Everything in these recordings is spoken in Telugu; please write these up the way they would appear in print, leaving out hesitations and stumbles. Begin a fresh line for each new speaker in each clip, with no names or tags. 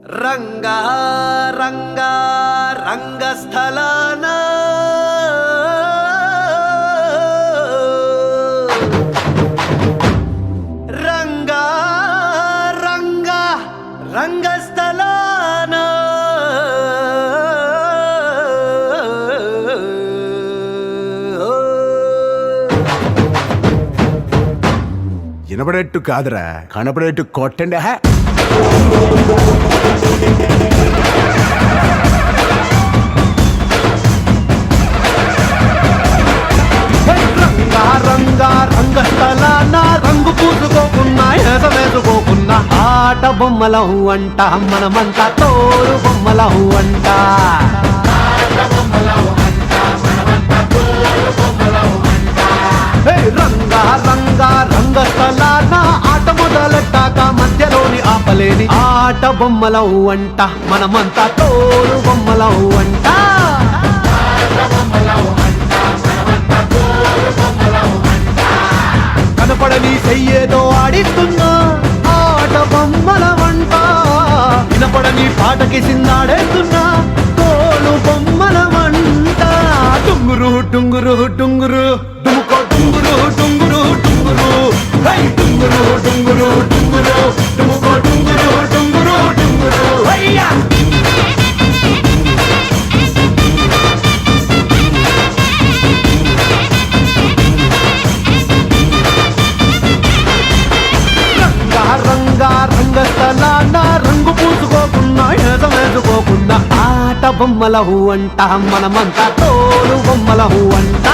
రంగా రంగా రంగస్థలాన రంగా రంగా రంగస్థలాన
వినపడేట్టు కాదురా, కనపడేట్టు కొట్టండి.
రంగా రంగా రంగస్థలాన రంగు పూసుకోకున్నా వేసుకోకున్నా ఆట బొమ్మలహు అంట, మనమంతా తోలు బొమ్మలహు అంట. రంగా రంగా రంగస్థలాన ఆట మొదలెట్టాక మధ్యలోని ఆపలేని ఆట బొమ్మలహు అంట, మనమంతా తోలు బొమ్మలహు అంట. కనపడని చెయ్యేదో ఆడిస్తున్నా ఆట బొమ్మల వంట, వినపడని పాటకి సిందాడేస్తున్నా తోలు బొమ్మల వంట. టుంగురు టుంగురు టుంగురు డుముకో టుంగురు టుంగురు టుంగురు హై టుంగురు టుంగురు టుంగురు డుముకో టుంగురు టుంగురు టుంగురు హయ్యా. రంగా రంగస్థలాన రంగు పూసుకోకున్నా వేసుకోకున్నా ఆట బొమ్మలహు అంట, మనమంతా తోలు బొమ్మలహు అంట.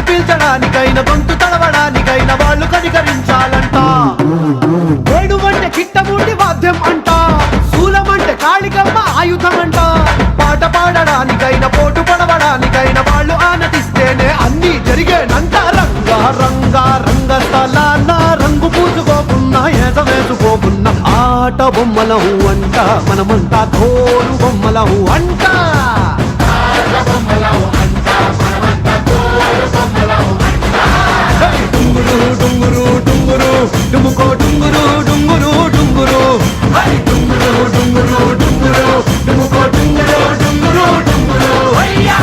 పీల్చడానికైనా గొంతు తడవడానికైనా వాళ్ళు కనికరించాలంట. వేణువంటే కిట్టముండి వాద్యం అంట, శూలమంటే కాళికమ్మ ఆయుధం అంట. పాట పాడడానికైనా పోటు పడవడానికైనా వాళ్ళు ఆనతిస్తేనే అన్ని జరిగేనంట. రంగా రంగా రంగస్థలాన రంగు పూసుకోకున్నా వేసుకోకున్నా ఆట బొమ్మలహు అంట, మనమంతా తోలు బొమ్మలహు అంట. డుంగురు డుంగురు డుంగురు డుముకో డుంగురు డుంగురు డుంగురు హై డుంగురు డుంగురు డుంగురు డుముకో డుంగురు డుంగురు డుంగురు హయ్యా.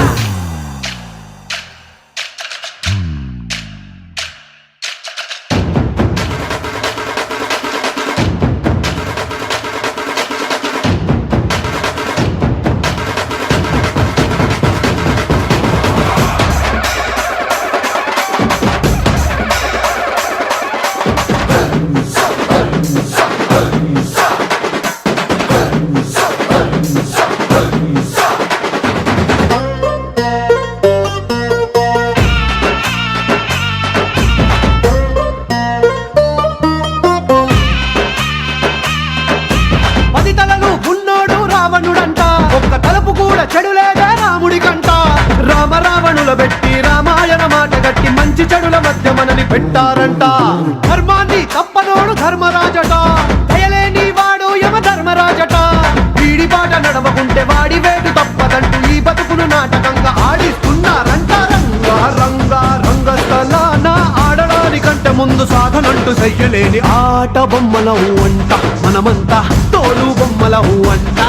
ఒక్క తలుపు కూడా చెడులేదే రాముడికంట. రామ రావణుల పెట్టి రామాయణ మాట గట్టి మంచి చెడుల మధ్య మనని పెట్టారంట. ధర్మాన్ని తప్పనోడు ధర్మరాజట, దయలేని వాడు యమ ధర్మరాజట. వీడి పాట నడవకుంటే వాడి వేడు తప్పదంటూ ఈ బతుకును నాటకంగా ఆడిస్తున్నారంట. రంగా రంగా రంగస్థలాన ఆడడానికంటే ముందు సాధనంటూ చెయ్యలేని ఆట బొమ్మలహు అంట, మనమంతా తోలు బొమ్మలహు అంట.